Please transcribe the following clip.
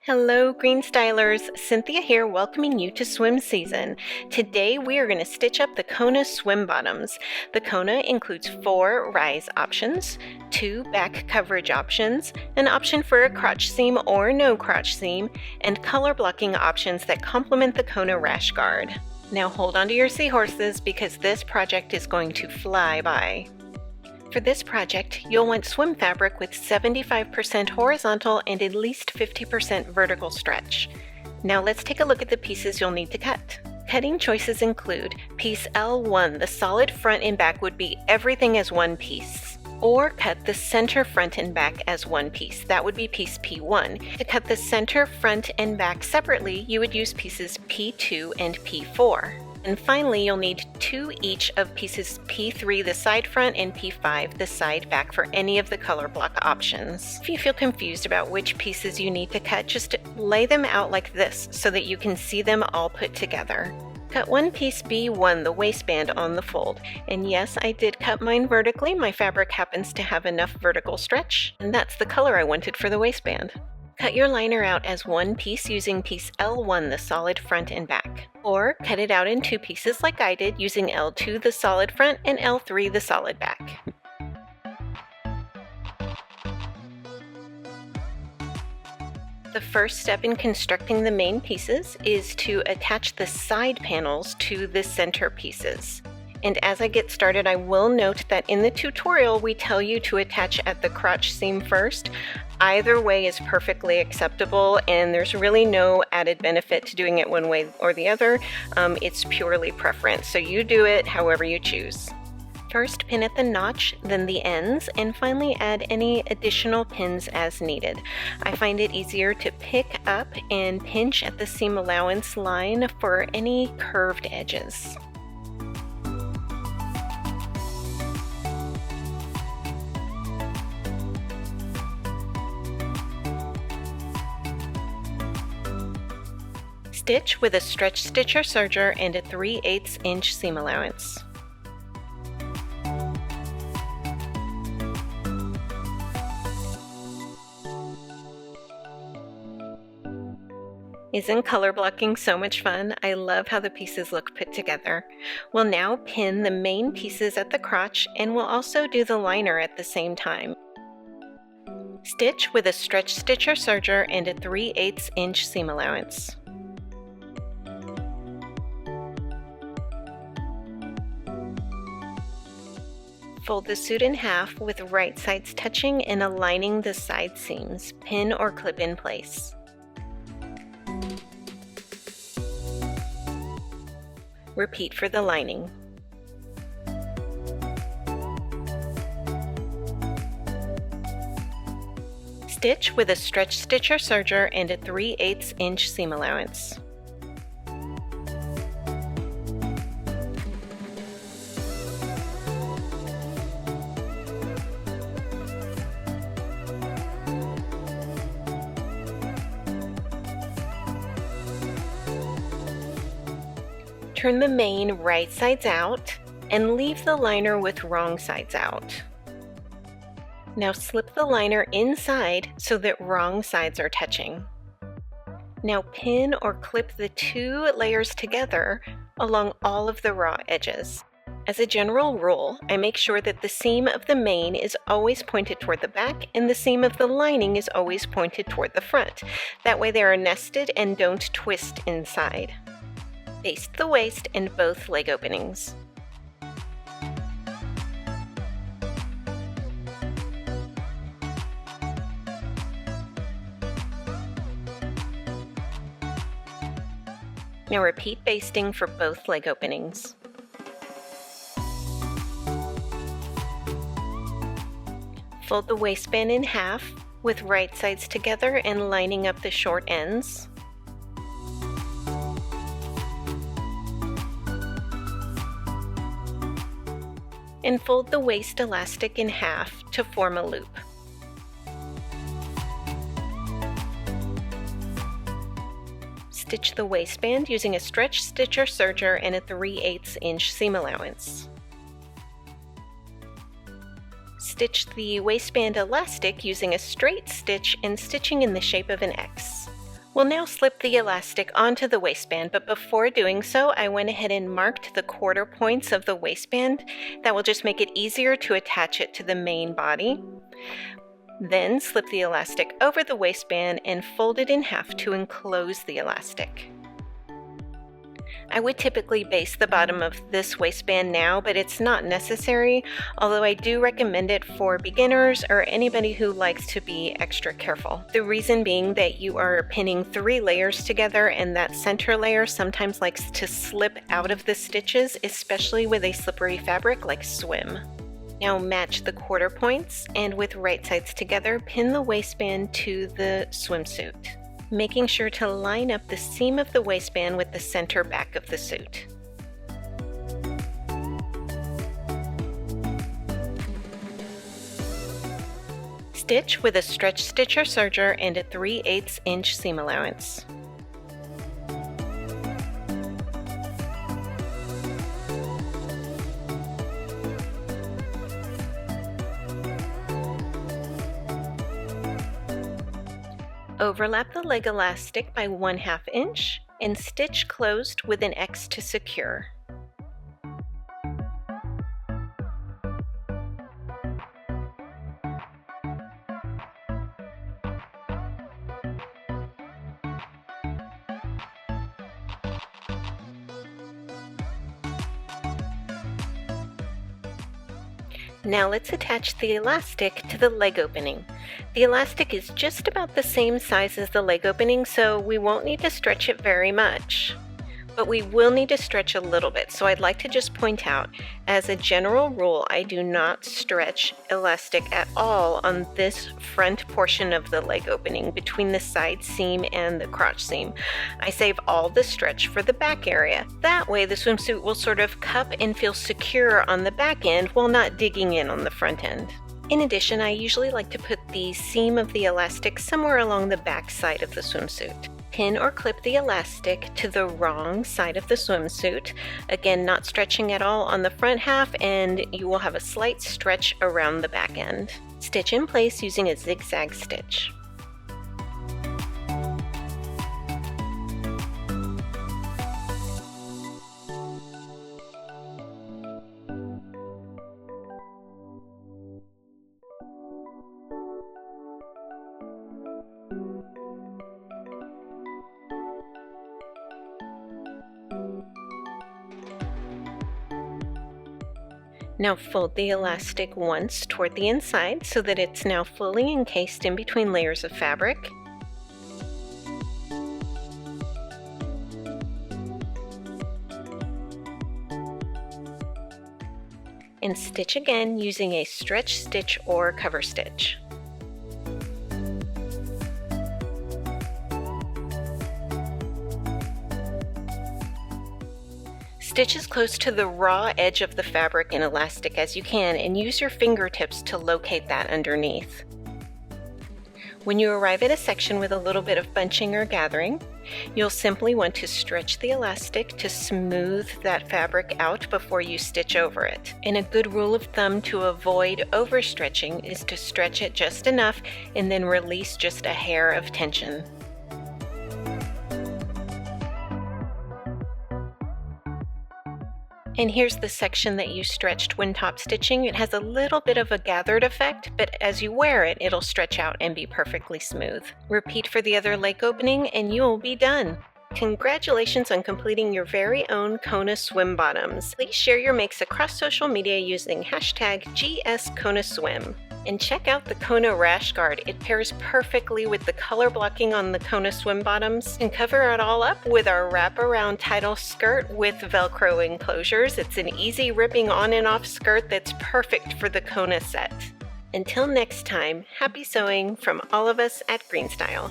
Hello Greenstylers, Cynthia here welcoming you to swim season. Today we are going to stitch up the Kona swim bottoms. The Kona includes 4 rise options, 2 back coverage options, an option for a crotch seam or no crotch seam, and color blocking options that complement the Kona rash guard. Now hold on to your seahorses because this project is going to fly by. For this project, you'll want swim fabric with 75% horizontal and at least 50% vertical stretch. Now let's take a look at the pieces you'll need to cut. Cutting choices include piece L1, the solid front and back would be everything as one piece. Or cut the center front and back as one piece. That would be piece P1. To cut the center, front, and back separately, you would use pieces P2 and P4. And finally, you'll need 2 each of pieces P3, the side front, and P5, the side back for any of the color block options. If you feel confused about which pieces you need to cut, just lay them out like this so that you can see them all put together. Cut one piece B1, the waistband, on the fold. And yes, I did cut mine vertically. My fabric happens to have enough vertical stretch, and that's the color I wanted for the waistband. Cut your liner out as one piece using piece L1, the solid front and back. Or cut it out in 2 pieces like I did using L2, the solid front, and L3, the solid back. The first step in constructing the main pieces is to attach the side panels to the center pieces. And as I get started, I will note that in the tutorial we tell you to attach at the crotch seam first. Either way is perfectly acceptable, and there's really no added benefit to doing it one way or the other. It's purely preference, so you do it however you choose. First, pin at the notch, then the ends, and finally add any additional pins as needed. I find it easier to pick up and pinch at the seam allowance line for any curved edges. Stitch with a stretch stitch or serger and a 3/8 inch seam allowance. Isn't color blocking so much fun? I love how the pieces look put together. We'll now pin the main pieces at the crotch, and we'll also do the liner at the same time. Stitch with a stretch stitch or serger and a 3/8 inch seam allowance. Fold the suit in half with right sides touching and aligning the side seams. Pin or clip in place. Repeat for the lining. Stitch with a stretch stitch or serger and a 3/8 inch seam allowance. Turn the main right sides out and leave the liner with wrong sides out. Now slip the liner inside so that wrong sides are touching. Now pin or clip the 2 layers together along all of the raw edges. As a general rule, I make sure that the seam of the main is always pointed toward the back and the seam of the lining is always pointed toward the front. That way they are nested and don't twist inside. Baste the waist and both leg openings. Now repeat basting for both leg openings. Fold the waistband in half with right sides together and lining up the short ends. And fold the waist elastic in half to form a loop. Stitch the waistband using a stretch stitch or serger and a 3/8 inch seam allowance. Stitch the waistband elastic using a straight stitch and stitching in the shape of an X. We'll now slip the elastic onto the waistband, but before doing so, I went ahead and marked the quarter points of the waistband. That will just make it easier to attach it to the main body. Then slip the elastic over the waistband and fold it in half to enclose the elastic. I would typically base the bottom of this waistband now, but it's not necessary, although I do recommend it for beginners or anybody who likes to be extra careful. The reason being that you are pinning 3 layers together, and that center layer sometimes likes to slip out of the stitches, especially with a slippery fabric like swim. Now match the quarter points, and with right sides together, pin the waistband to the swimsuit, making sure to line up the seam of the waistband with the center back of the suit. Stitch with a stretch stitch or serger and a 3/8 inch seam allowance. Overlap the leg elastic by 1/2 inch and stitch closed with an X to secure. Now let's attach the elastic to the leg opening. The elastic is just about the same size as the leg opening, so we won't need to stretch it very much. But we will need to stretch a little bit, so I'd like to just point out, as a general rule, I do not stretch elastic at all on this front portion of the leg opening between the side seam and the crotch seam. I save all the stretch for the back area. That way the swimsuit will sort of cup and feel secure on the back end while not digging in on the front end. In addition, I usually like to put the seam of the elastic somewhere along the back side of the swimsuit. Pin or clip the elastic to the wrong side of the swimsuit. Again, not stretching at all on the front half, and you will have a slight stretch around the back end. Stitch in place using a zigzag stitch. Now fold the elastic once toward the inside so that it's now fully encased in between layers of fabric. And stitch again using a stretch stitch or cover stitch. Stitch as close to the raw edge of the fabric and elastic as you can, and use your fingertips to locate that underneath. When you arrive at a section with a little bit of bunching or gathering, you'll simply want to stretch the elastic to smooth that fabric out before you stitch over it. And a good rule of thumb to avoid overstretching is to stretch it just enough and then release just a hair of tension. And here's the section that you stretched when top stitching. It has a little bit of a gathered effect, but as you wear it, it'll stretch out and be perfectly smooth. Repeat for the other leg opening and you'll be done. Congratulations on completing your very own Kona swim bottoms. Please share your makes across social media using hashtag #GSKonaSwim. And check out the Kona rash guard. It pairs perfectly with the color blocking on the Kona swim bottoms. And cover it all up with our wraparound title skirt with Velcro enclosures. It's an easy ripping on and off skirt that's perfect for the Kona set. Until next time, happy sewing from all of us at Greenstyle.